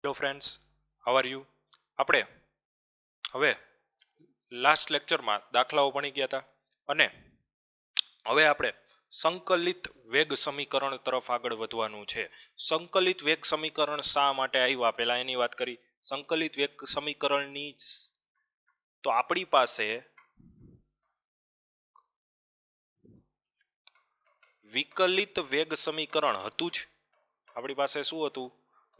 Hello friends, how are you? આપણે હવે last લેક્ચરમાં દાખલાઓ ભણી ગયા હતા અને હવે આપણે સંકલિત વેગ સમીકરણ તરફ આગળ વધવાનું છે. સંકલિત વેગ સમીકરણ શા માટે આવ્યા પહેલા એની વાત કરી. સંકલિત વેગ સમીકરણની તો આપણી પાસે વિકલિત વેગ સમીકરણ હતું જ. આપણી પાસે શું હતું?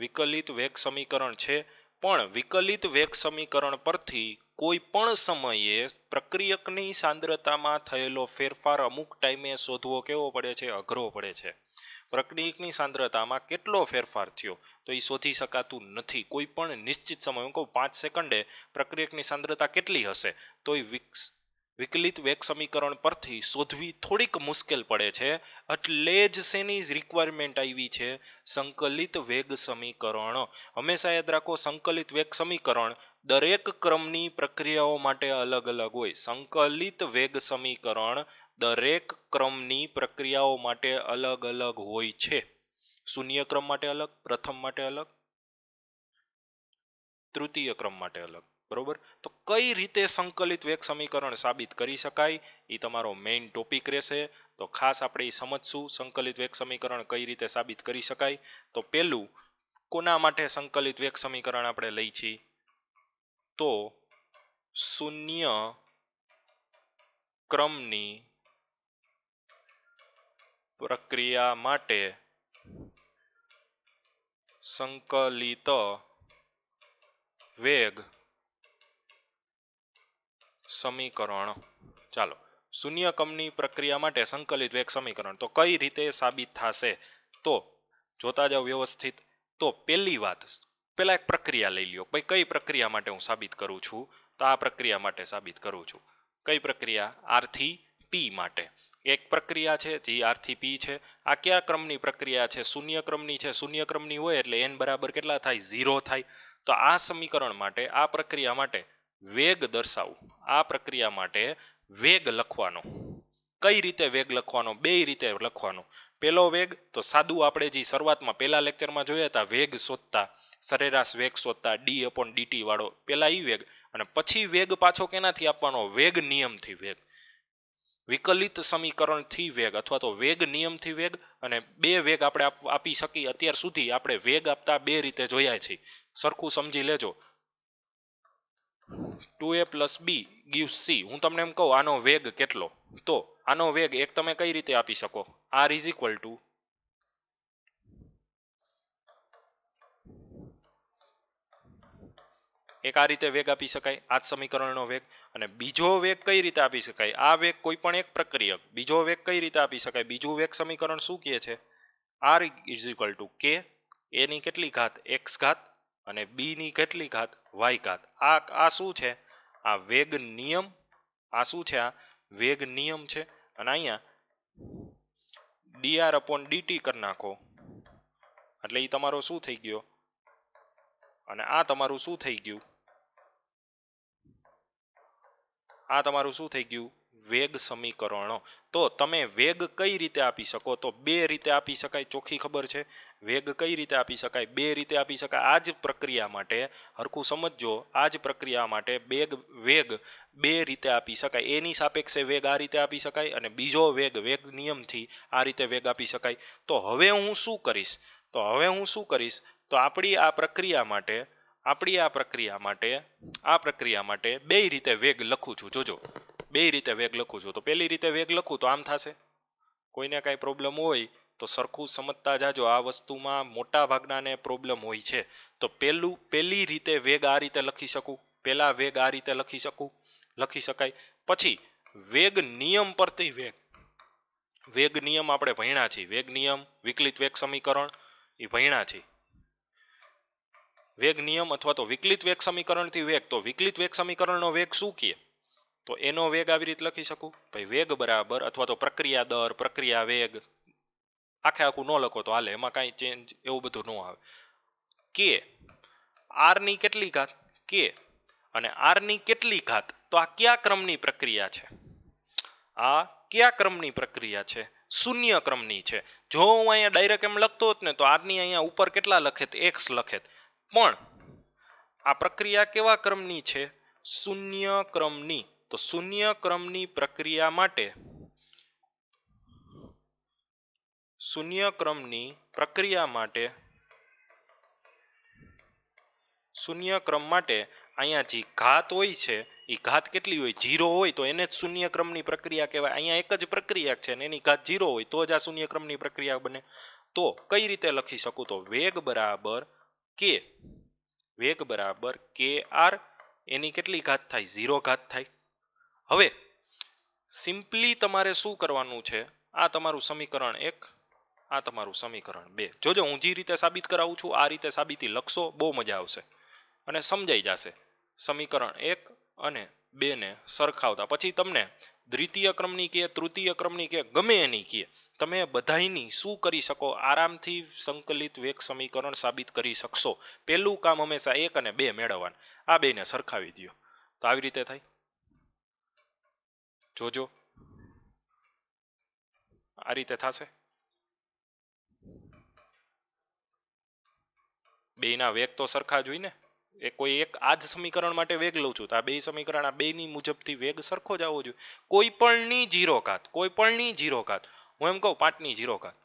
વિકલિત વેગ સમીકરણ છે. પણ વિકલિત વેગ સમીકરણ પરથી કોઈ પણ સમયે પ્રક્રિયકની સાંદ્રતામાં થયેલો ફેરફાર અમુક ટાઈમે શોધવો કેવો પડે છે? અઘરો પડે છે. પ્રક્રિયકની સાંદ્રતામાં કેટલો ફેરફાર થયો તો એ શોધી શકાતું નથી. કોઈ પણ નિશ્ચિત સમય, હું કહું 5 સેકન્ડે પ્રક્રિયકની સાંદ્રતા કેટલી હશે તો એ વિકલિત વેગ સમીકરણ પરથી શોધવી થોડીક મુશ્કેલ પડે છે. એટલે જ શેની રિક્વાયરમેન્ટ આવી છે? સંકલિત વેગ સમીકરણ. હંમેશા યાદ રાખો, સંકલિત વેગ સમીકરણ દરેક ક્રમની પ્રક્રિયાઓ માટે અલગ અલગ હોય. સંકલિત વેગ સમીકરણ દરેક ક્રમની પ્રક્રિયાઓ માટે અલગ અલગ હોય છે. શૂન્ય ક્રમ માટે અલગ, પ્રથમ માટે અલગ, તૃતીય ક્રમ માટે અલગ. બરોબર. તો કઈ રીતે સંકલિત વેગ સમીકરણ સાબિત કરી શકાય એ તમારો મેઇન ટોપિક રહેશે. તો ખાસ આપણે એ સમજશું સંકલિત વેગ સમીકરણ કઈ રીતે સાબિત કરી શકાય. તો પહેલું, કોના માટે સંકલિત વેગ સમીકરણ આપણે લઈ છીએ? તો શૂન્ય ક્રમની પ્રક્રિયા માટે સંકલિત વેગ સમીકરણ. ચાલો, શૂન્ય ક્રમની પ્રક્રિયા માટે સંકલિત વેગ સમીકરણ તો કઈ રીતે સાબિત થશે? તો જોતા જાઓ વ્યવસ્થિત. તો પહેલી વાત, પહેલા એક પ્રક્રિયા લઈ લ્યો. ભાઈ કઈ પ્રક્રિયા માટે હું સાબિત કરું છું? તો આ પ્રક્રિયા માટે સાબિત કરું છું. કઈ પ્રક્રિયા? આર થી પી માટે. એક પ્રક્રિયા છે જે આર થી પી છે. આ કયા ક્રમની પ્રક્રિયા છે? શૂન્ય ક્રમની છે. શૂન્ય ક્રમની હોય એટલે n બરાબર કેટલા થાય? 0 થાય. તો આ સમીકરણ માટે, આ પ્રક્રિયા માટે વેગ દર્શાવું. આ પ્રક્રિયા માટે વેગ લખવાનો. કઈ રીતે વેગ લખવાનો? બે રીતે લખવાનો. પહેલો વેગ તો સાદું, આપણે જે શરૂઆતમાં પહેલા લેક્ચરમાં જોયા હતા, વેગ શોધતા, સરેરાશ વેગ શોધતા d/dt વાળો, પહેલા ઈ વેગ. અને પછી વેગ પાછો કેનાથી આપવાનો? વેગ નિયમથી વેગ. વિકલિત સમીકરણથી વેગ અથવા તો વેગ નિયમથી વેગ. અને બે વેગ આપણે આપી શકીએ. અત્યાર સુધી આપણે વેગ આપતા બે રીતે જોયા છે. સરખું સમજી લેજો. 2a + b gives c. હું તમને એમ કહું આનો વેગ કેટલો, તો આનો વેગ એક તમે કઈ રીતે આપી શકો? r = એક આ રીતે વેગ આપી શકાય, આ જ સમીકરણનો વેગ. અને બીજો વેગ કઈ રીતે આપી શકાય? આ વેગ કોઈ પણ એક પ્રક્રિયક. બીજો વેગ કઈ રીતે આપી શકાય? બીજું વેગ સમીકરણ શું કહે છે? r = k, a ની કેટલી ઘાત? x ઘાત, અને b ની કેટલી ઘાત? y ઘાત. આ શું છે? આ વેગ નિયમ. આ શું છે? આ વેગ નિયમ છે. અને અહીંયા dr/dt કરી નાખો એટલે એ તમારો શું થઈ ગયો? અને આ તમારું શું થઈ ગયું? આ તમારું શું થઈ ગયું? વેગ સમીકરણો. તો તમે વેગ કઈ રીતે આપી શકો? તો બે રીતે આપી શકાય. ચોખ્ખી ખબર છે. વેગ કઈ રીતે આપી શકાય? બે રીતે આપી શકાય. આ જ પ્રક્રિયા માટે, હરખું સમજજો, આ જ પ્રક્રિયા માટે વેગ બે રીતે આપી શકાય. એની સાપેક્ષે વેગ આ રીતે આપી શકાય, અને બીજો વેગ વેગ નિયમથી આ રીતે વેગ આપી શકાય. તો હવે હું શું કરીશ? તો આપણી આ પ્રક્રિયા માટે બે રીતે વેગ લખું છું. જોજો, બે રીતે વેગ લખું છું. તો પહેલી રીતે વેગ લખું તો આમ થશે. કોઈને કાંઈ પ્રોબ્લેમ હોય તો સરખું સમજતા જાજો. આ વસ્તુમાં મોટા ભાગનાને પ્રોબ્લેમ હોય છે. તો પહેલી રીતે વેગ આ રીતે લખી શકું. પહેલા વેગ આ રીતે લખી શકાય. પછી વેગ નિયમ પરથી વેગ નિયમ આપણે ભણ્યા છીએ. વેગ નિયમ, વિકલિત વેગ સમીકરણ એ ભણ્યા છીએ. વેગ નિયમ અથવા તો વિકલિત વેગ સમીકરણથી વેગ. તો વિકલિત વેગ સમીકરણનો વેગ શું કહે? તો એનો વેગ આવી રીતે લખી શકું. ભાઈ વેગ બરાબર, અથવા તો પ્રક્રિયા દર, પ્રક્રિયા વેગ, આખું ન લખો તો હાલે, એમાં કાંઈ ચેન્જ એવું બધું ન આવે. કે આર ની કેટલી ઘાત? કે. અને આર ની કેટલી ઘાત? તો આ કયા ક્રમની પ્રક્રિયા છે? આ કયા ક્રમની પ્રક્રિયા છે? શૂન્ય ક્રમની છે. જો હું અહીંયા ડાયરેક્ટ એમ લખતો હોત ને તો આર ની અહીંયા ઉપર કેટલા લખેત? x લખેત. પણ આ પ્રક્રિયા કેવા ક્રમની છે? શૂન્ય ક્રમની. તો શૂન્ય ક્રમની પ્રક્રિયા માટે શૂન્ય ક્રમની પ્રક્રિયા માટે શૂન્ય ક્રમ માટે અહીંયા જે ઘાત હોય છે એ ઘાત કેટલી હોય? 0 હોય તો એને જ શૂન્ય ક્રમની પ્રક્રિયા કહેવાય. અહીંયા એક જ પ્રક્રિયા છે ને એની ઘાત 0 હોય તો જ આ શૂન્ય ક્રમની પ્રક્રિયા બને. તો કઈ રીતે લખી શકું? તો વેગ બરાબર કે, વેગ બરાબર કે આર, એની કેટલી ઘાત થાય? 0 ઘાત થાય. હવે સિમ્પલી તમારે શું કરવાનું છે? આ તમારું સમીકરણ 1, આ તમારું સમીકરણ 2. જોજો હું જે રીતે સાબિત કરાવું છું આ રીતે સાબિતી લખશો, બહુ મજા આવશે અને સમજાઈ જશે. સમીકરણ 1 અને 2 ને સરખાવતા પછી તમને દ્વિતીય ક્રમની કે તૃતીય ક્રમની કે ગમે એની કે તમે બધાયની શું કરી શકો? આરામથી સંકલિત વેગ સમીકરણ સાબિત કરી શકશો. પહેલું કામ હંમેશા 1 અને 2 મેળવવાનું. આ બેને સરખાવી દો તો આવી રીતે થાય. જોજો આ રીતે થશે. બેયના વેગ તો સરખા જ હોય ને. એ કોઈ એક આ જ સમીકરણ માટે વેગ લઉં છું તો આ બે સમીકરણ આ બેની મુજબથી વેગ સરખો જ આવવો જોઈએ. કોઈ પણની 0 ઘાત, કોઈ પણની 0 ઘાત, હું એમ કહું 5ની 0 ઘાત,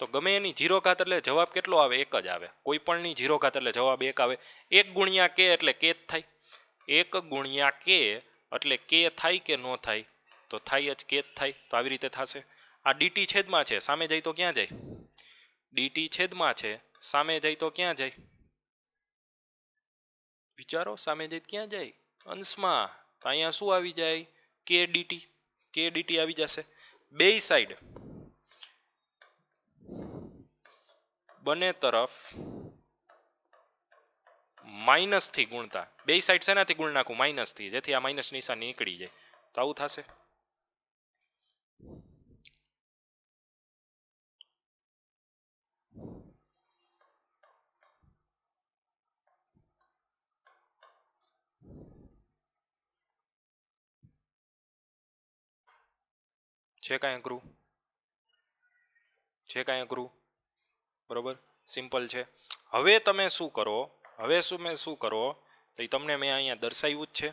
તો ગમે એની 0 ઘાત એટલે જવાબ કેટલો આવે? 1 જ આવે. કોઈ પણની 0 ઘાત એટલે જવાબ 1 આવે. 1 ગુણ્યા કે એટલે કે જ થાય. 1 ગુણ્યા કે એટલે કે થાય કે ન થાય? તો થાય જ, કે જ થાય. તો આવી રીતે થશે. આ ડીટી છેદમાં છે, સામે જાય તો ક્યાં જાય? ડીટી છેદમાં છે, સામે જાય તો ક્યાં જાય? વિચારો, સામે જાય ક્યાં જાય? અંશમાં. તો અહીંયા શું આવી જાય? કે ડીટી. કે ડીટી આવી જશે. બે સાઈડ બંને તરફ માઇનસથી ગુણતા. બે સાઈડ શેનાથી ગુણ નાખું? માઇનસથી, જેથી આ માઇનસ નિશાની નીકળી જાય. તો આવું થશે. છે કાંઈ અઘરું? છે કાંઈ અઘરું? બરોબર, સિમ્પલ છે. હવે તમે શું કરો? હવે શું કરો? તો તમને મેં અહીંયા દર્શાવ્યું જ છે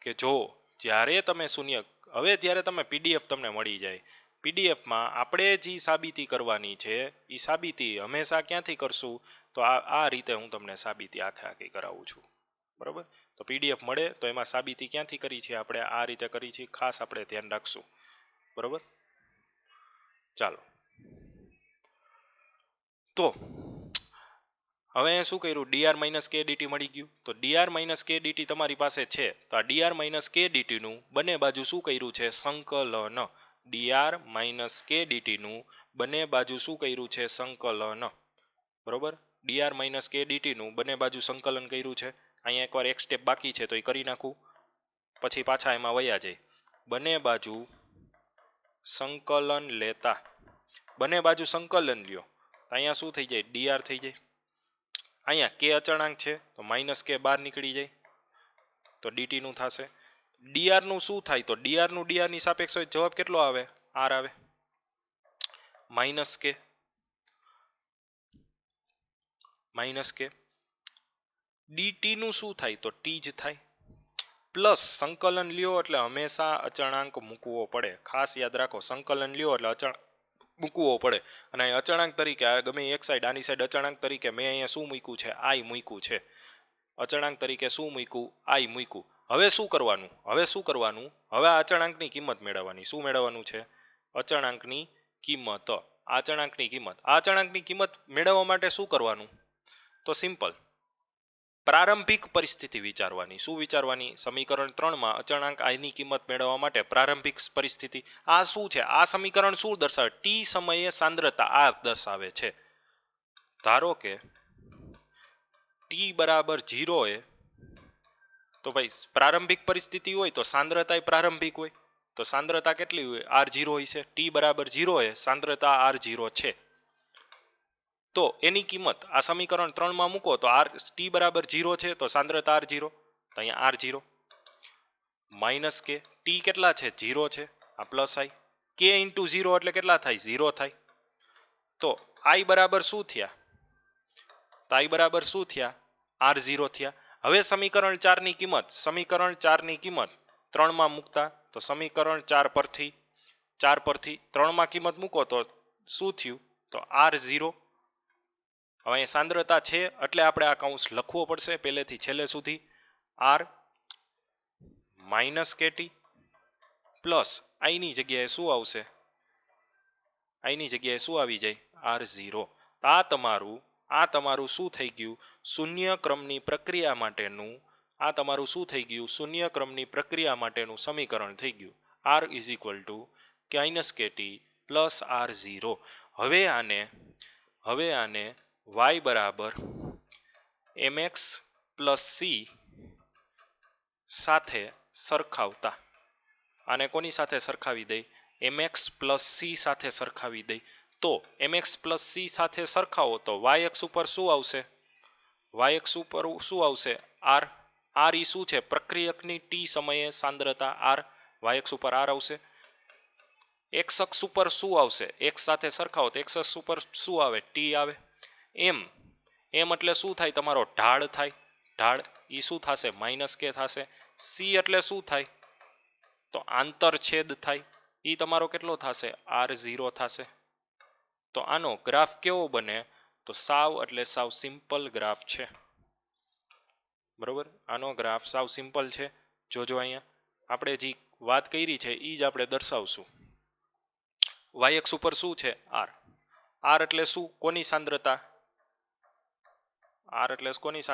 કે જો જ્યારે તમે શૂન્ય, હવે જ્યારે તમે પીડીએફ તમને મળી જાય, પીડીએફમાં આપણે જે સાબિતી કરવાની છે એ સાબિતી હંમેશા ક્યાંથી કરશું? તો આ રીતે હું તમને સાબિતી આખી કરાવું છું. બરાબર, તો પીડીએફ મળે તો એમાં સાબિતી ક્યાંથી કરી છે? આપણે આ રીતે કરી છે. ખાસ આપણે ધ્યાન રાખશું. બરાબર, ચાલો. તો હવે શું કર્યું? ડીઆર માઇનસ કે ડીટી મળી ગયું. તો ડીઆર માઇનસ કે ડીટી તમારી પાસે છે તો આ ડીઆર માઇનસ કે ડીટીનું બંને બાજુ શું કર્યું છે? સંકલન. ડીઆર માઇનસ કે ડીટીનું બંને બાજુ શું કર્યું છે? સંકલન. બરોબર, ડીઆર માઇનસ કે ડીટીનું બંને બાજુ સંકલન કર્યું છે. અહીંયા એકવાર એક સ્ટેપ બાકી છે તો એ કરી નાખું, પછી પાછા એમાં વયા જાય. બંને બાજુ સંકલન લેતા, બંને બાજુ સંકલન લ્યો, અહીંયા શું થઈ જાય? ડીઆર થઈ જાય. અહીંયા કે અચળાંક છે તો માઇનસ કે બહાર નીકળી જાય તો ડીટીનું થશે. ડીઆરનું શું થાય? તો ડીઆરનું ડીઆરની સાપેક્ષ હોય જવાબ કેટલો આવે? આર આવે. માઇનસ કે, માઇનસ કે. ડીટીનું શું થાય? તો ટી જ થાય. પ્લસ સંકલન લ્યો એટલે હંમેશા અચળાંક મૂકવો પડે. ખાસ યાદ રાખો, સંકલન લ્યો એટલે અચળાંક મૂકવો પડે. અને અચળાંક તરીકે ગમે એક સાઈડ, આની સાઈડ અચળાંક તરીકે મેં અહીંયા શું મૂક્યું છે? આઈ મૂક્યું છે. અચળાંક તરીકે શું મૂક્યું? આઈ મૂક્યું. હવે શું કરવાનું? હવે શું કરવાનું? હવે આ અચળાંકની કિંમત મેળવવાની. શું મેળવવાનું છે? અચળાંકની કિંમત. અચળાંકની કિંમત. આ અચળાંકની કિંમત મેળવવા માટે શું કરવાનું? તો સિમ્પલ, પ્રારંભિક પરિસ્થિતિ વિચારવાની. શું વિચારવાની? સમીકરણ 3માં અચળાંક આઈની કિંમત મેળવવા માટે પ્રારંભિક પરિસ્થિતિ. આ શું છે? આ સમીકરણ શું દર્શાવે? ટી સમયે સાંદ્રતા આ દર્શાવે છે. ધારો કે ટી બરાબર 0 એ, તો ભાઈ પ્રારંભિક પરિસ્થિતિ હોય તો સાંદ્રતા પ્રારંભિક હોય. તો સાંદ્રતા કેટલી હોય? R0 હોય છે. ટી બરાબર 0 એ સાંદ્રતા R0 છે. તો એની કિંમત આ સમીકરણ 3માં મૂકો તો ટી બરાબર 0 છે તો સાંદ્રતા R0, તો અહીંયા R0 માઇનસ કે. ટી કેટલા છે? 0 છે. આ પ્લસ આઈ. કે ઇન્ટુ 0 એટલે કેટલા થાય? 0 થાય. તો આઈ બરાબર શું થયા? તો આઈ બરાબર શું થયા? R0 થયા। હવે સમીકરણ 4ની કિંમત 3 માં મૂકતા તો સમીકરણ 4 પરથી 3 માં કિંમત મૂકો તો શું થયું તો R0। હવે અહીં સાંદ્રતા છે એટલે આપણે આ કૌંસ લખવો પડશે પહેલેથી છેલ્લે સુધી, R માઇનસ કેટી પ્લસ આઈની જગ્યાએ શું આવશે, આઈની જગ્યાએ શું આવી જાય R0। આ તમારું શું થઈ ગયું શૂન્ય ક્રમની પ્રક્રિયા માટેનું, આ તમારું શું થઈ ગયું શૂન્ય ક્રમની પ્રક્રિયા માટેનું સમીકરણ થઈ ગયું, R is equal to minus KT plus R0। હવે આને y બરાબર mx પ્લસ સી સાથે સરખાવતા, આને કોની સાથે સરખાવી દઈ mx પ્લસ સી સાથે સરખાવી દઈ તો mx પ્લસ સી સાથે સરખાવો તો yx ઉપર શું આવશે, r, r ઈ શું છે પ્રક્રિયકની ટી સમયે સાંદ્રતા r, yx ઉપર r આવશે। x અક્ષ ઉપર શું આવશે, x સાથે સરખાવો તો x અક્ષ ઉપર શું આવે ટી આવે। એમ એટલે શું થાય તમારો ઢાળ થાય, ઢાળ ઈ શું થશે માઇનસ કે થશે। સી એટલે શું થાય તો આંતરછેદ થાય, ઈ તમારો કેટલો થશે R0 થશે। તો આનો ગ્રાફ કેવો બને તો સાવ એટલે સાવ સિમ્પલ ગ્રાફ છે, બરોબર। આનો ગ્રાફ સાવ સિમ્પલ છે, જોજો અહીંયા આપણે જે વાત કરી છે એ જ આપણે દર્શાવશું। yx ઉપર શું છે r, r એટલે શું કોની સાંદ્રતા, r એટલે કોની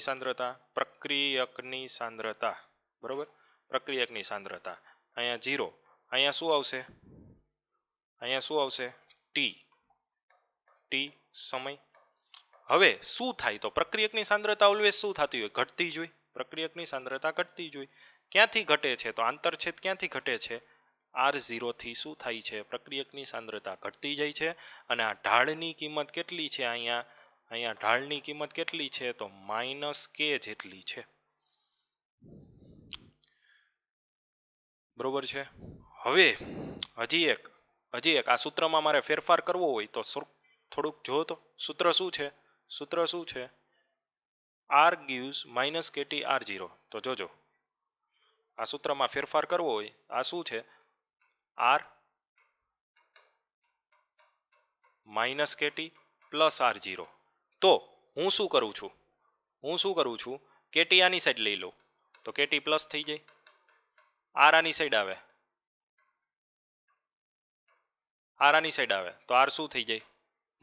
સાંદ્રતા પ્રક્રિયકની સાંદ્રતા, બરોબર, પ્રક્રિયકની સાંદ્રતા। અહીંયા 0, અહીંયા શું આવશે ટી સમય। હવે શું થાય તો પ્રક્રિયકની સાંદ્રતા ઓલવેઝ શું થતી હોય ઘટતી જ હોય, પ્રક્રિયકની સાંદ્રતા ઘટતી જ હોય। ક્યાંથી ઘટે છે તો આંતરછેદ ક્યાંથી ઘટે છે R0 થી શું થાય છે પ્રક્રિયકની સાંદ્રતા ઘટતી જાય છે। અને આ ઢાળની કિંમત કેટલી છે અહીંયા ઢાળની કિંમત કેટલી છે તો -k જેટલી છે, બરોબર છે। હવે હજી એક આ સૂત્રમાં મારે ફેરફાર કરવો હોય તો થોડુંક જો તો સૂત્ર શું છે R gives -kT R0। તો જોજો આ સૂત્રમાં ફેરફાર કરવો હોય આ શું છે R -kT પ્લસ R0। તો હું શું કરું છું KT આની સાઈડ લઈ લઉં તો KT પ્લસ થઈ જાય, R આની સાઈડ આવે તો R શું થઈ જાય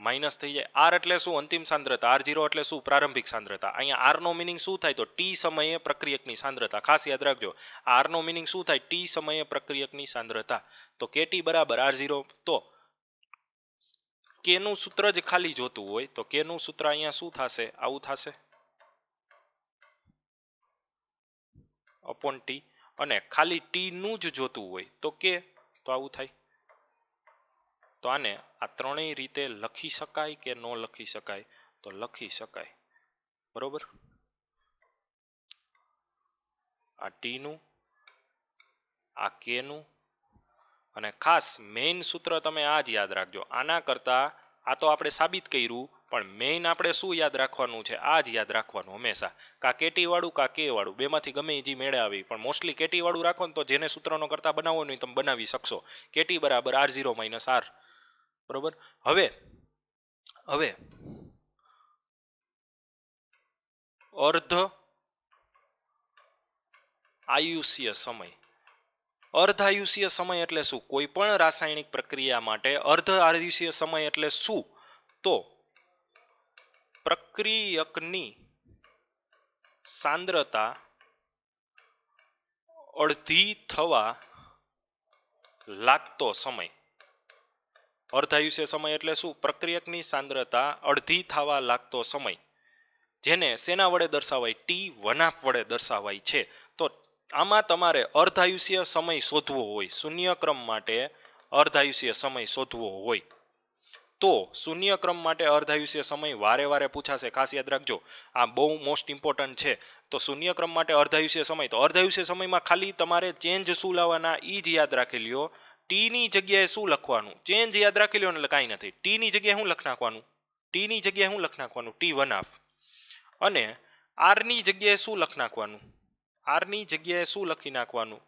માઇનસ થઈ જાય। R એટલે શું અંતિમ સાંદ્રતા, R0 એટલે શું પ્રારંભિક સાંદ્રતા। અહીંયા R નો મિનિંગ શું થાય તો ટી સમયે પ્રક્રિયકની સાંદ્રતા, ખાસ યાદ રાખજો R નો મિનિંગ શું થાય ટી સમયે પ્રક્રિયકની સાંદ્રતા। તો KT બરાબર R0, તો K નું સૂત્ર જ ખાલી જોતું હોય તો K નું સૂત્ર અહીંયા શું થશે આવું થશે અપોન ટી, અને ખાલી ટી નું જ જોતું હોય તો K તો આવું થાય। તો આને આ ત્રણેય રીતે લખી શકાય કે ન લખી શકાય તો લખી શકાય, બરોબર। આ ટી નું, આ K નું, અને ખાસ મેઇન સૂત્ર તમે આ જ યાદ રાખજો। આના કરતા આ તો આપણે સાબિત કર્યું પણ મેઇન આપણે શું યાદ રાખવાનું છે આ જ યાદ રાખવાનું હંમેશા, કા KT વાળું કા K વાળું બેમાંથી ગમે એ મેળે આવી, પણ મોસ્ટલી KT વાળું રાખો ને તો જેને સૂત્રનો કરતા બનાવવાનું હોય તમે બનાવી શકશો। KT બરાબર R0 - R, બરોબર। હવે અર્ધ આયુષ્ય સમય એટલે શું, કોઈ પણ રાસાયણિક પ્રક્રિયા માટે અર્ધ આયુષ્ય સમય એટલે શું તો પ્રક્રિયકની સાંદ્રતા અડધી થવા લાગતો સમય। અર્ધાયુષ્ય સમય એટલે શું પ્રક્રિયકની સાંદ્રતા અડધી થવા લાગતો સમય, જેને શેના વડે દર્શાવાય T1 વડે દર્શાવાય છે। તો આમાં તમારે અર્ધાયુષ્ય સમય શોધવો હોય, શૂન્ય ક્રમ માટે અર્ધાયુષ્ય સમય શોધવો હોય તો શૂન્ય ક્રમ માટે અર્ધાયુષ્ય સમય વારે પૂછાશે, ખાસ યાદ રાખજો આ બહુ મોસ્ટ ઇમ્પોર્ટન્ટ છે। તો શૂન્ય ક્રમ માટે અર્ધાયુષ્ય સમય, તો અર્ધાયુષ્ય સમયમાં ખાલી તમારે ચેન્જ શું લાવવાના એ જ યાદ રાખી લ્યો, ટી ની જગ્યાએ શું લખવાનું, ચેન્જ યાદ રાખી લ્યો એટલે કાંઈ નથી, ટી ની જગ્યાએ શું લખ નાખવાનું ટીની જગ્યાએ શું લખી નાખવાનું? T1/2 અને આરની જગ્યાએ શું લખી નાખવાનું? આરની જગ્યાએ શું લખી નાખવાનું?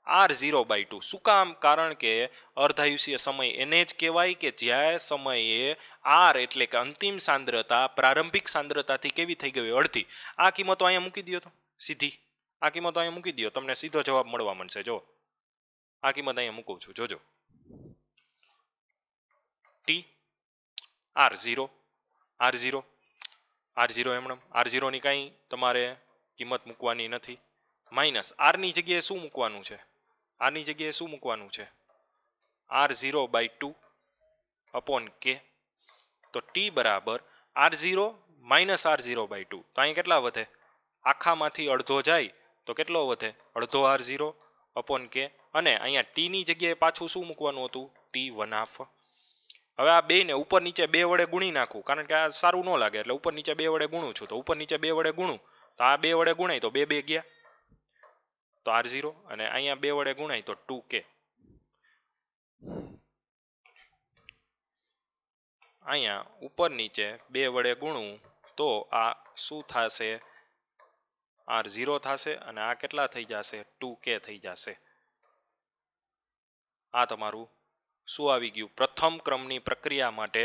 R0/2. શું કામ? કારણ કે અર્ધાયુષીય સમય એને જ કહેવાય કે જ્યાં સમયે R એટલે કે અંતિમ સાંદ્રતા પ્રારંભિક સાંદ્રતાથી કેવી થઈ ગઈ? અડધી. આ કિંમતો અહીંયા મૂકી દો તો સીધી. આ કિંમતો અહીંયા મૂકી દો, તમને સીધો જવાબ મળવા મળશે. જો આ કિંમત અહીંયા મૂકું છું, જોજો. T R0 R0 R0 એમણે R0 ની કાંઈ તમારે કિંમત મૂકવાની નથી. માઇનસ આરની જગ્યાએ શું મૂકવાનું છે? આની જગ્યાએ શું મૂકવાનું છે? R0/2 upon K. તો T બરાબર R0 માઇનસ R0/2. તો અહીં કેટલા વધે? આખામાંથી અડધો જાય તો કેટલો વધે? અડધો R0 અપોન K. અને અહીંયા ટીની જગ્યાએ પાછું શું મૂકવાનું હતું? T1/2. હવે આ બેને ઉપર નીચે 2 વડે ગુણી નાખું, કારણ કે આ સારું ન લાગે એટલે ઉપર નીચે 2 વડે ગુણું છું. તો ઉપર નીચે 2 વડે ગુણું તો આ 2 વડે ગુણાય તો 2 2 ગયા તો R0 અને અહીંયા 2 વડે ગુણાય તો 2K. અહીંયા ઉપર નીચે 2 વડે ગુણું તો આ શું થશે? R0 થશે અને આ કેટલા થઈ જશે? 2K થઈ જશે. આ તમારું શું આવી ગયું? પ્રથમ ક્રમની પ્રક્રિયા માટે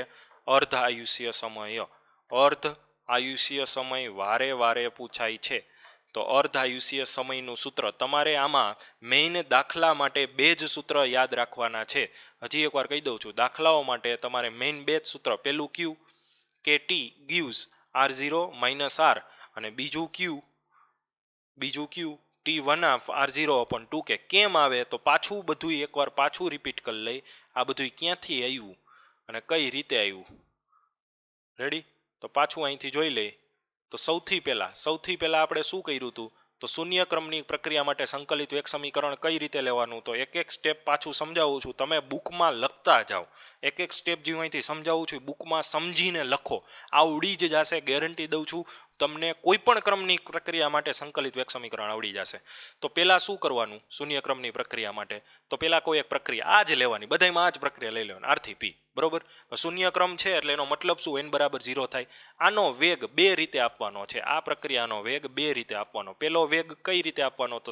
અર્ધ આયુષ્ય સમય. અર્ધ આયુષ્ય સમય વારે વારે પૂછાય છે. તો અર્ધ આયુષ્ય સમયનું સૂત્ર તમારે આમાં મેઇન દાખલા માટે 2 જ સૂત્ર યાદ રાખવાના છે. હજી એકવાર કહી દઉં છું, દાખલાઓ માટે તમારે મેઇન 2 જ સૂત્ર. પહેલું Q કે T gives R0 minus R અને બીજું Q T1/2 R0 upon 2K. કેમ આવે? તો પાછું બધું એકવાર પાછું રિપીટ કરી લઈ. આ બધું ક્યાંથી આવ્યું અને કઈ રીતે આવ્યું? રેડી? તો પાછું અહીંથી જોઈ લઈ. તો સૌથી પહેલા આપણે શું કર્યું હતું? તો શૂન્ય ક્રમની પ્રક્રિયા માટે સંકલિત વેગ સમીકરણ કઈ રીતે લેવાનું? તો એક એક સ્ટેપ પાછું સમજાવું છું, તમે બુકમાં લખતા જાઓ. એક એક સ્ટેપ જે અહીંથી સમજાવું છું બુકમાં સમજીને લખો, આવડી જ જશે, ગેરંટી દઉં છું તમને. કોઈ પણ ક્રમની પ્રક્રિયા માટે સંકલિત વેગ સમીકરણ આવડી જશે. તો પહેલા શું કરવાનું શૂન્ય ક્રમની પ્રક્રિયા માટે? તો પહેલા કોઈ એક પ્રક્રિયા આ જ લેવાની, બધામાં આ જ પ્રક્રિયા લઈ લેવાની, R થી P. બરોબર? શૂન્ય ક્રમ છે એટલે એનો મતલબ શું? n બરાબર 0 થાય. આનો વેગ 2 રીતે આપવાનો છે. આ પ્રક્રિયાનો વેગ 2 રીતે આપવાનો. પહેલો વેગ કઈ રીતે આપવાનો? તો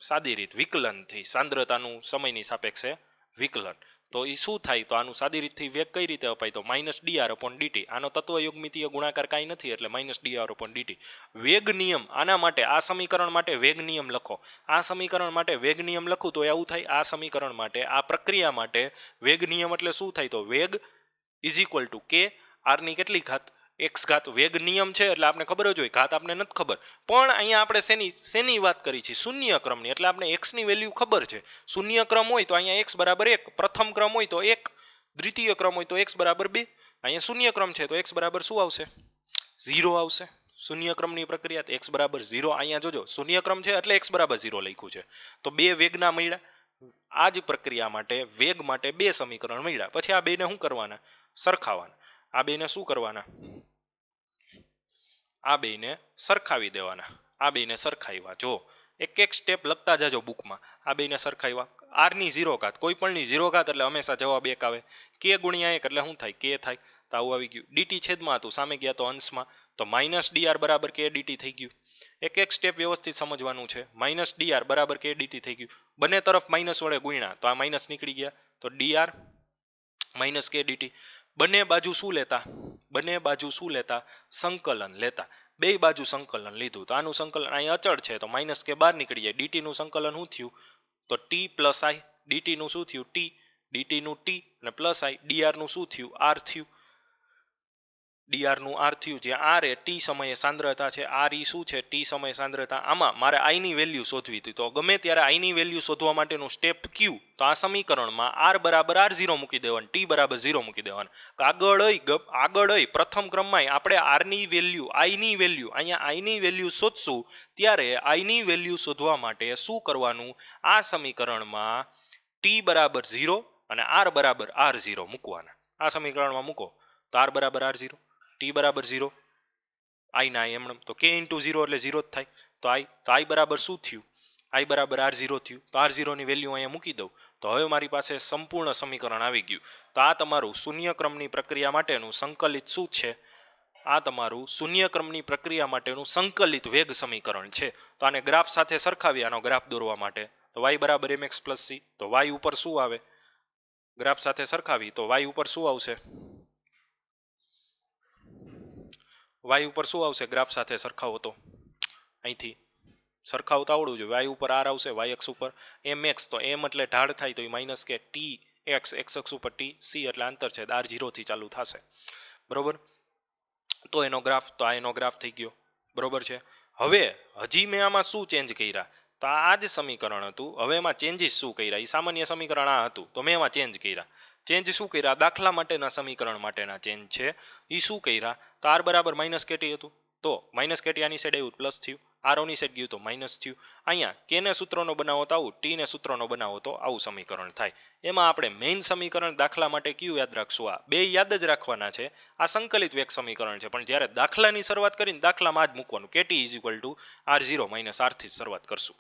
સાદી રીત વિકલનથી, સાંદ્રતાનું સમયની સાપેક્ષે વિકલન. તો એ શું થાય? તો આનું સાદી રીતથી વેગ કઈ રીતે અપાય? તો -dr/dt. આનો તત્વયોગમિતીય ગુણાકાર કાંઈ નથી એટલે -dr/dt. વેગ નિયમ આના માટે, આ સમીકરણ માટે વેગ નિયમ લખો. આ સમીકરણ માટે વેગ નિયમ લખું તો એવું થાય. આ સમીકરણ માટે, આ પ્રક્રિયા માટે વેગ નિયમ એટલે શું થાય? તો વેગ is equal two K R ની કેટલી ઘાત? x ઘાત. વેગ નિયમ છે એટલે આપણે ખબર જ હોય, ઘાત આપણે નથી ખબર. પણ અહીંયા આપણે શેની વાત કરી છે? શૂન્ય ક્રમની. એટલે આપણે x ની વેલ્યુ ખબર છે. શૂન્ય ક્રમ હોય તો અહીંયા x બરાબર 1, પ્રથમ ક્રમ હોય તો 1, દ્વિતીય ક્રમ હોય તો x બરાબર 2. અહીંયા શૂન્ય ક્રમ છે તો x બરાબર શું આવશે? 0 આવશે. શૂન્ય ક્રમની પ્રક્રિયા x બરાબર 0. અહીંયા જોજો, શૂન્ય ક્રમ છે એટલે x બરાબર 0 લખ્યું છે. તો 2 વેગના મળ્યા. આ જ પ્રક્રિયા માટે વેગ માટે 2 સમીકરણ મળ્યા. પછી આ બેને શું કરવાના? સરખાવાના. આ બેને શું કરવાના? આ બેને સરખાવી દેવાના. આ બેને સરખાવ્યા. જો એક એક સ્ટેપ લખતા જાજો બુકમાં. આ બેને સરખાવ્યા. R ની 0 ઘાત, કોઈ પણની 0 ઘાત એટલે હંમેશા જવાબ 1 આવે. K ગુણ્યા 1 એટલે શું થાય? K થાય. તો આવું આવી ગયું. dt છેદમાં હતું, સામે ગયા તો અંશમાં. તો -dr બરાબર K dt થઈ ગયું. એક એક સ્ટેપ વ્યવસ્થિત સમજવાનું છે. -dr બરાબર K dt થઈ ગયું. બંને તરફ માઇનસ વડે ગુણ્યા તો આ માઇનસ નીકળી ગયા. તો dr - K dt. બંને બાજુ શું લેતા? સંકલન લેતા. બે બાજુ સંકલન લીધું તો આનું સંકલન અહીં અચળ છે તો -K બહાર નીકળી જાય. dt નું સંકલન શું થયું? તો t + i. dt નું શું થયું? t. dt નું t અને પ્લસ i. dr નું શું થયું? r થયું. dr નું r થયું. જ્યાં r એ t સમયે સાંદ્રતા છે, r ઈ શું છે? t સમયે સાંદ્રતા. આમાં મારે i ની વેલ્યુ શોધવી હતી. તો ગમે ત્યારે i ની વેલ્યુ શોધવા માટેનું સ્ટેપ q. તો આ સમીકરણમાં r બરાબર r0 મૂકી દેવાનું, t બરાબર 0 મૂકી દેવાનું. આગળ પ્રથમ ક્રમમાં આપણે r ની વેલ્યુ, i ની વેલ્યુ, અહીંયા i ની વેલ્યુ શોધશું ત્યારે i ની વેલ્યુ શોધવા માટે શું કરવાનું? આ સમીકરણમાં t બરાબર 0 અને r બરાબર r0 મૂકવાના. આ સમીકરણમાં મૂકો તો r બરાબર r0, t બરાબર 0, i ના એમણે તો k × 0 એટલે 0 જ થાય. તો i બરાબર શું થયું? આઈ બરાબર R0 થયું, તો R0ની વેલ્યુ અહીંયા મૂકી દઉં તો હવે મારી પાસે સંપૂર્ણ સમીકરણ આવી ગયું. તો આ તમારું શૂન્ય ક્રમની પ્રક્રિયા માટેનું સંકલિત શું છે? આ તમારું શૂન્ય ક્રમની પ્રક્રિયા માટેનું સંકલિત વેગ સમીકરણ છે. તો આને ગ્રાફ સાથે સરખાવી, આનો ગ્રાફ દોરવા માટે તો y બરાબર mx પ્લસ c. તો y ઉપર શું આવે? ગ્રાફ સાથે સરખાવી તો y ઉપર શું આવશે? y ઉપર શું આવશે? ગ્રાફ સાથે સરખાવો તો અહીંથી સરખાવતા આવડવું જોઈએ. y ઉપર r આવશે, y અક્ષ ઉપર mx, તો m એટલે ઢાળ થાય તો એ માઇનસ કે t x, x અક્ષ ઉપર t, c એટલે આંતર છે, r0 થી ચાલુ થશે. બરોબર, તો એનો ગ્રાફ, તો આ એનો ગ્રાફ થઈ ગયો. બરોબર છે. હવે હજી મેં આમાં શું ચેન્જ કર્યા? તો આ જ સમીકરણ હતું, હવે એમાં ચેન્જીસ શું કર્યા? એ સામાન્ય સમીકરણ આ હતું તો મેં એમાં ચેન્જ કર્યા. ચેન્જ શું કર્યા? દાખલા માટેના સમીકરણ માટેના ચેન્જ છે. એ શું કર્યા? તો r બરાબર માઇનસ કેટી હતું તો માઇનસ કેટી આની સાઈડ આવ્યું પ્લસ થયું, આરોની સાઈડ ગયું તો માઇનસ થયું. અહીંયા કેને સૂત્રનો બનાવો તો આવું, ટીને સૂત્રનો બનાવો તો આવું સમીકરણ થાય. એમાં આપણે મેઇન સમીકરણ દાખલા માટે કયું યાદ રાખશું? આ બે યાદ જ રાખવાના છે. આ સંકલિત વેગ સમીકરણ છે, પણ જ્યારે દાખલાની શરૂઆત કરીને દાખલામાં જ મૂકવાનું, KT is equal to R0 minus R થી શરૂઆત કરશું.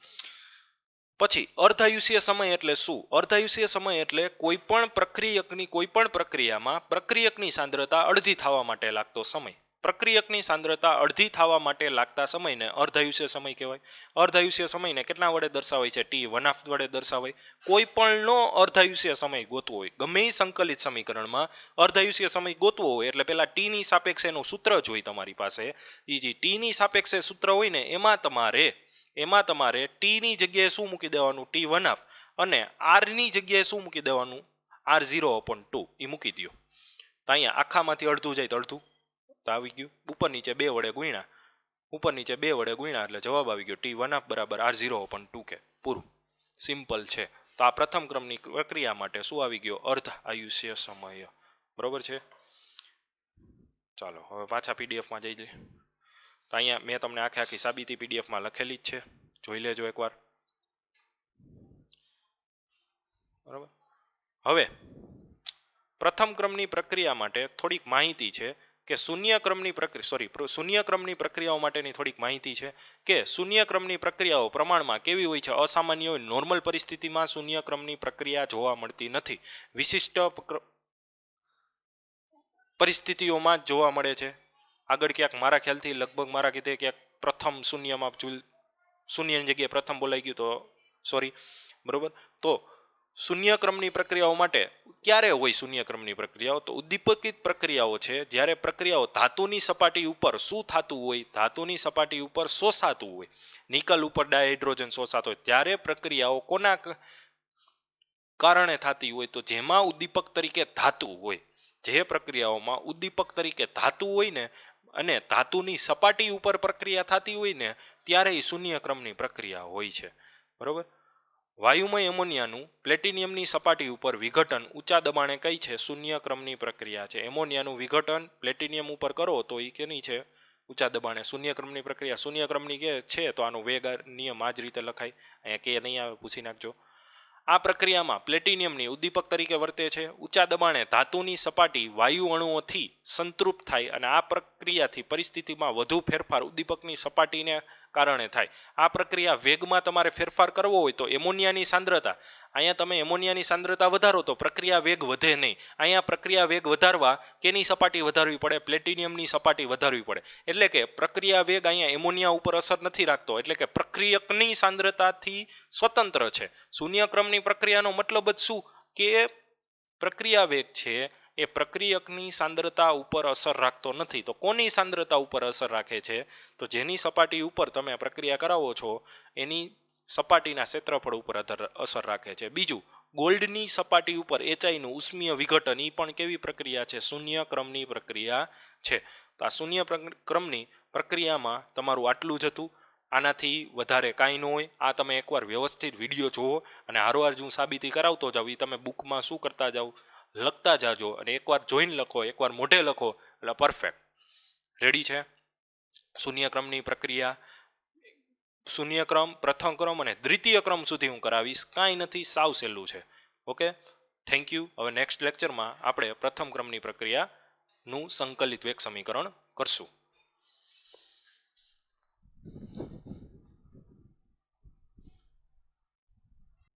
પછી અર્ધાયુષીય સમય એટલે શું? અર્ધાયુષીય સમય એટલે કોઈપણ પ્રક્રિયકની કોઈપણ પ્રક્રિયામાં પ્રક્રિયકની સાંદ્રતા અડધી થવા માટે લાગતો સમય. પ્રક્રિયકની સાંદ્રતા અડધી થવા માટે લાગતા સમયને અર્ધાયુષીય સમય કહેવાય. અર્ધાયુષીય સમયને કેટલા વડે દર્શાવાય છે? T1/2 વડે દર્શાવાય. કોઈ પણનો અર્ધાયુષીય સમય ગોતવો હોય, ગમે એ સંકલિત સમીકરણમાં અર્ધાયુષીય સમય ગોતવો હોય એટલે પહેલા ટીની સાપેક્ષે એનું સૂત્ર જ હોય તમારી પાસે. એ જે ટીની સાપેક્ષે સૂત્ર હોય ને એમાં તમારે ટીની જગ્યાએ શું મૂકી દેવાનું? T1/2, અને આરની જગ્યાએ શું મૂકી દેવાનું? R0/2 એ મૂકી દો. તો અહીંયા આખામાંથી અડધું જાય તો અડધું તો આવી ગયું. ઉપર નીચે 2 વડે ગુણ્યા એટલે જવાબ આવી ગયો T1/2 બરાબર R0/2 કે પૂરું. સિમ્પલ છે. તો આ પ્રથમ ક્રમની પ્રક્રિયા માટે શું આવી ગયો? અર્ધ આયુષ્ય સમય. બરોબર છે. ચાલો હવે પાછા પીડીએફમાં જઈ જઈએ. તો અહીંયા મેં તમને આખી સાબિતી પીડીએફમાં લખેલી જ છે, જોઈ લેજો એકવાર. બરાબર. હવે પ્રથમ ક્રમની પ્રક્રિયા માટે થોડીક માહિતી છે કે શૂન્ય ક્રમની પ્રક્રિયાઓ માટેની થોડીક માહિતી છે કે શૂન્ય ક્રમની પ્રક્રિયાઓ પ્રમાણમાં કેવી હોય છે? અસામાન્ય હોય. નોર્મલ પરિસ્થિતિમાં શૂન્ય ક્રમની પ્રક્રિયા જોવા મળતી નથી, વિશિષ્ટ પરિસ્થિતિઓમાં જ જોવા મળે છે. આગળ ક્યાંક મારા ખ્યાલથી લગભગ મારા કીધે ક્યાંક પ્રથમ શૂન્યમાં શૂન્યની જગ્યાએ પ્રથમ બોલાઈ ગયું તો સોરી. બરોબર. તો શૂન્ય ક્રમની પ્રક્રિયાઓ માટે ક્યારે હોય શૂન્ય ક્રમની પ્રક્રિયાઓ? તો ઉદ્દીપકિત પ્રક્રિયાઓ છે, જ્યારે પ્રક્રિયાઓ ધાતુની સપાટી ઉપર શું થતું હોય? ધાતુની સપાટી ઉપર શોષાતું હોય. નિકલ ઉપર ડાયહાઇડ્રોજન શોષાતો હોય ત્યારે પ્રક્રિયાઓ કોના કારણે થતી હોય? તો જેમાં ઉદ્દીપક તરીકે ધાતુ હોય. જે પ્રક્રિયાઓમાં ઉદ્દીપક તરીકે ધાતુ હોય ને અને ધાતુની સપાટી ઉપર પ્રક્રિયા થતી હોય ને ત્યારે એ શૂન્ય ક્રમની પ્રક્રિયા હોય છે. બરોબર. વાયુમય એમોનિયાનું પ્લેટિનિયમની સપાટી ઉપર વિઘટન ઊંચા દબાણે કઈ છે? શૂન્ય ક્રમની પ્રક્રિયા છે. એમોનિયાનું વિઘટન પ્લેટિનિયમ ઉપર કરો તો એ કેની છે? ઊંચા દબાણે. શૂન્ય ક્રમની પ્રક્રિયા. શૂન્ય ક્રમની કે છે તો આનો વેગ નિયમ આ જ રીતે લખાય. અહીંયા કે નહીં આવે પૂછી નાખજો. આ પ્રક્રિયામાં પ્લેટિનિયમની ઉદ્દીપક તરીકે વર્તે છે. ઊંચા દબાણે ધાતુની સપાટી વાયુ અણુઓથી સંતૃપ્ત થાય અને આ પ્રક્રિયાથી પરિસ્થિતિમાં વધુ ફેરફાર ઉદ્દીપકની સપાટીને કારણે થાય. આ પ્રક્રિયા વેગમાં તમારે ફેરફાર કરવો હોય તો એમોનિયાની સાંદ્રતા, અહીંયા તમે એમોનિયાની સાંદ્રતા વધારો તો પ્રક્રિયા વેગ વધે નહીં. અહીંયા પ્રક્રિયા વેગ વધારવા કેની સપાટી વધારવી પડે? પ્લેટિનિયમની સપાટી વધારવી પડે. એટલે કે પ્રક્રિયા વેગ અહીંયા એમોનિયા ઉપર અસર નથી રાખતો, એટલે કે પ્રક્રિયકની સાંદ્રતાથી સ્વતંત્ર છે. શૂન્ય ક્રમની પ્રક્રિયાનો મતલબ જ શું કે પ્રક્રિયા વેગ છે એ પ્રક્રિયકની સાંદ્રતા ઉપર અસર રાખતો નથી. તો કોની સાંદ્રતા ઉપર અસર રાખે છે? તો જેની સપાટી ઉપર તમે પ્રક્રિયા કરાવો છો એની સપાટીના ક્ષેત્રફળ ઉપર અસર રાખે છે. બીજું, ગોલ્ડની સપાટી ઉપર એચઆઈનું ઉષ્મીય વિઘટન એ પણ કેવી પ્રક્રિયા છે? શૂન્ય ક્રમની પ્રક્રિયા છે. તો આ શૂન્ય ક્રમની પ્રક્રિયામાં તમારું આટલું જ હતું. આનાથી વધારે કાંઈ ન હોય. આ તમે એકવાર વ્યવસ્થિત વિડીયો જુઓ અને હારોહાર હું સાબિતી કરાવતો જાઉં. એ તમે બુકમાં શું કરતા જાઓ? લખતા જાજો, અને એકવાર જોઈને લખો, એકવાર મોઢે લખો એટલે પરફેક્ટ રેડી છે. શૂન્ય ક્રમની પ્રક્રિયા, શૂન્ય ક્રમ, પ્રથમ ક્રમ અને દ્વિતીય ક્રમ સુધી હું કરાવીશ. કાંઈ નથી, સાવ સહેલું છે. Okay, thank you. હવે નેક્સ્ટ લેક્ચરમાં આપણે પ્રથમ ક્રમની પ્રક્રિયાનું સંકલિત વેગ સમીકરણ કરશું.